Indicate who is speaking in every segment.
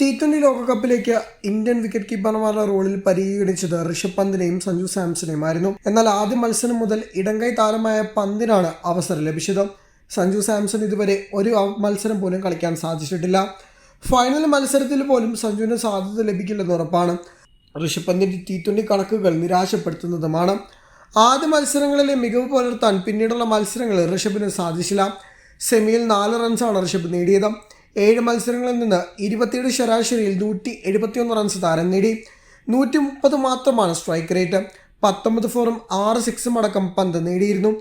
Speaker 1: T20 ലോകകപ്പിലേക്ക് Indian wicket കീപ്പർമാരുടെ റോളിൽ പരിഗണിച്ചത് ഋഷഭ് പന്തിനെയും സഞ്ജു സാംസണെയുമായിരുന്നു. എന്നാൽ ആദ്യ മത്സരം മുതൽ ഇടംകൈ താരമായ പന്തിനാണ് അവസരം ലഭിച്ചത്. സഞ്ജു സാംസൺ ഇതുവരെ ഒരു മത്സരം പോലും കളിക്കാൻ സാധിച്ചിട്ടില്ല. ഫൈനൽ മത്സരത്തിൽ പോലും സഞ്ജുവിന് സാധ്യത ലഭിക്കില്ലെന്ന് ഉറപ്പാണ്. ഋഷഭ് പന്തിൻ്റെ T20 കണക്കുകൾ നിരാശപ്പെടുത്തുന്നതുമാണ്. ആദ്യ മത്സരങ്ങളിലെ മികവ് പുലർത്താൻ പിന്നീടുള്ള മത്സരങ്ങളിൽ ഋഷഭിന് സാധിച്ചില്ല. സെമിയിൽ 4 റൺസാണ് ഋഷഭ് നേടിയത്. 7 മത്സരങ്ങളിൽ നിന്ന് 27 ശരാശരിയിൽ 171 റൺസ് താരം നേടി. 130 മാത്രമാണ് സ്ട്രൈക്ക് റേറ്റ്. 19 ഫോറും 6 സിക്സും അടക്കം പന്ത് നേടിയിരുന്നു.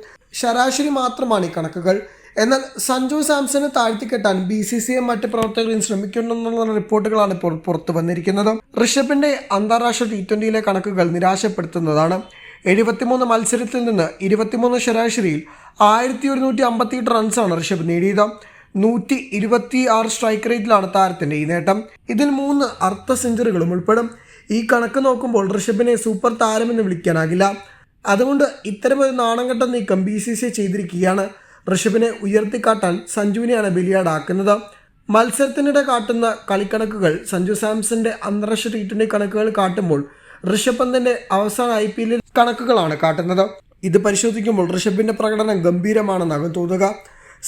Speaker 1: ശരാശരി മാത്രമാണ് ഈ കണക്കുകൾ. എന്നാൽ സഞ്ജു സാംസനെ താഴ്ത്തിക്കെട്ടാൻ BCCI മറ്റ് പ്രവർത്തകരും ശ്രമിക്കുന്നുണ്ടെന്നുള്ള റിപ്പോർട്ടുകളാണ് ഇപ്പോൾ പുറത്തു വന്നിരിക്കുന്നത്. ഋഷഭിന്റെ അന്താരാഷ്ട്ര T20 കണക്കുകൾ നിരാശപ്പെടുത്തുന്നതാണ്. 73 മത്സരത്തിൽ നിന്ന് 23 ശരാശരിയിൽ 1158 റൺസാണ് ഋഷഭ് നേടിയത്. 126 സ്ട്രൈക്ക് റേറ്റിലാണ് താരത്തിന്റെ ഈ നേട്ടം. ഇതിൽ 3 അർദ്ധ സെഞ്ചുറികളും ഉൾപ്പെടും. ഈ കണക്ക് നോക്കുമ്പോൾ ഋഷഭിനെ സൂപ്പർ താരമെന്ന് വിളിക്കാനാകില്ല. അതുകൊണ്ട് ഇത്തരമൊരു നാണംകെട്ട നീക്കം BCCI ചെയ്തിരിക്കുകയാണ്. ഋഷഭിനെ ഉയർത്തിക്കാട്ടാൻ സഞ്ജുവിനെയാണ് ബലിയാടാക്കുന്നത്. മത്സരത്തിനിടെ കാട്ടുന്ന കളിക്കണക്കുകൾ സഞ്ജു സാംസന്റെ അന്താരാഷ്ട്ര T20 കണക്കുകൾ കാട്ടുമ്പോൾ ഋഷഭ് പന്തിന്റെ അവസാന IPL കണക്കുകളാണ് കാട്ടുന്നത്. ഇത് പരിശോധിക്കുമ്പോൾ ഋഷഭിന്റെ പ്രകടനം ഗംഭീരമാണെന്നാകും തോന്നുക.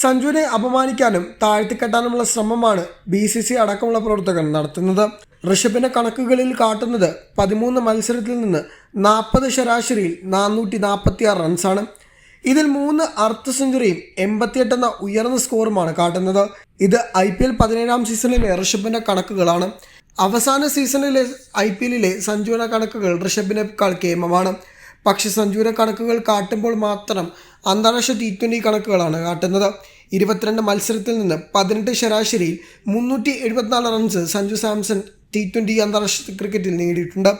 Speaker 1: സഞ്ജുവിനെ അപമാനിക്കാനും താഴ്ത്തിക്കെട്ടാനുമുള്ള ശ്രമമാണ് BCCI അടക്കമുള്ള പ്രവർത്തകർ നടത്തുന്നത്. ഋഷഭിന്റെ കണക്കുകളിൽ കാട്ടുന്നത് 13 മത്സരത്തിൽ നിന്ന് 40 ശരാശരിയിൽ 446 റൺസാണ്. ഇതിൽ 3 അർദ്ധ സെഞ്ചുറിയും 88 എന്ന ഉയർന്ന സ്കോറുമാണ് കാട്ടുന്നത്. ഇത് IPL 17ാം സീസണിലെ ഋഷഭിന്റെ കണക്കുകളാണ്. അവസാന സീസണിലെ IPL സഞ്ജുവിന്റെ കണക്കുകൾ ഋഷഭിനേക്കാൾ കേമമാണ്. പക്ഷെ സഞ്ജുവിന്റെ കണക്കുകൾ കാട്ടുമ്പോൾ മാത്രം അന്താരാഷ്ട്ര T20 കണക്കുകളാണ് കാട്ടുന്നത്. 22 മത്സരത്തിൽ നിന്ന് 18 ശരാശരിയിൽ 374 റൺസ് സഞ്ജു സാംസൺ T20 അന്താരാഷ്ട്ര ക്രിക്കറ്റിൽ നേടിയിട്ടുണ്ട്.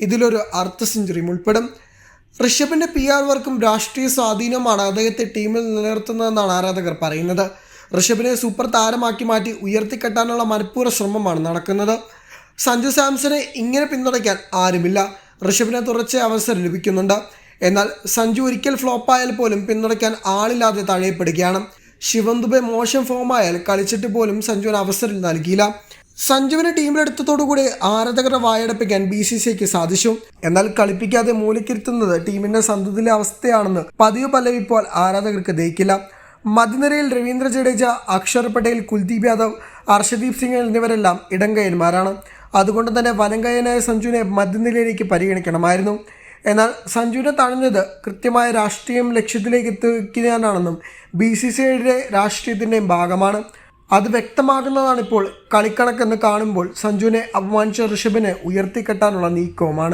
Speaker 1: ഇതിലൊരു അർദ്ധ സെഞ്ചുറിയും ഉൾപ്പെടും. ഋഷഭിന്റെ PR വർക്കും രാഷ്ട്രീയ സ്വാധീനമാണ് അദ്ദേഹത്തെ ടീമിൽ നിലനിർത്തുന്നതെന്നാണ് ആരാധകർ പറയുന്നത്. ഋഷഭിനെ സൂപ്പർ താരമാക്കി മാറ്റി ഉയർത്തിക്കെട്ടാനുള്ള മനഃപൂർവ്വ ശ്രമമാണ് നടക്കുന്നത്. സഞ്ജു സാംസനെ ഇങ്ങനെ പിന്തുണയ്ക്കാൻ ആരുമില്ല. ഋഷഭിന് തുടർച്ചയായ അവസരം ലഭിക്കുന്നുണ്ട്. എന്നാൽ സഞ്ജു ഒരിക്കൽ ഫ്ലോപ്പായാൽ പോലും പിന്തുണയ്ക്കാൻ ആളില്ലാതെ തഴയപ്പെടുകയാണ്. ശിവം ദുബെ മോശം ഫോമായാൽ കളിച്ചിട്ട് പോലും സഞ്ജുവിന് അവസരം നൽകിയില്ല. സഞ്ജുവിനെ ടീമിലെടുത്തതോടുകൂടി ആരാധകരെ വായടപ്പിക്കാൻ BCCIക്ക് സാധിച്ചു. എന്നാൽ കളിപ്പിക്കാതെ മൂലക്കിരുത്തുന്നത് ടീമിന്റെ സന്തതിയിലെ അവസ്ഥയാണെന്ന് പതിവ് പല്ലവി ഇപ്പോൾ ആരാധകർക്ക് ദഹിക്കില്ല. മധ്യനിരയിൽ രവീന്ദ്ര ജഡേജ, അക്ഷർ പട്ടേൽ, കുൽദീപ് യാദവ്, അർഷദീപ് സിംഗ് എന്നിവരെല്ലാം ഇടംകൈയന്മാരാണ്. അതുകൊണ്ട് തന്നെ വലംകൈയനായ സഞ്ജുവിനെ മധ്യനിരയിലേക്ക് പരിഗണിക്കണമായിരുന്നു. എന്നാൽ സഞ്ജുവിനെ തഴഞ്ഞത് കൃത്യമായ രാഷ്ട്രീയം ലക്ഷ്യത്തിലേക്ക് എത്തിക്കാനാണെന്നും BCCIയുടെ രാഷ്ട്രീയത്തിൻ്റെയും ഭാഗമാണ്. അത് വ്യക്തമാകുന്നതാണിപ്പോൾ കളിക്കണക്കെന്ന് കാണുമ്പോൾ സഞ്ജുവിനെ അപമാനിച്ച ഋഷഭിനെ ഉയർത്തിക്കെട്ടാനുള്ള നീക്കവുമാണ്.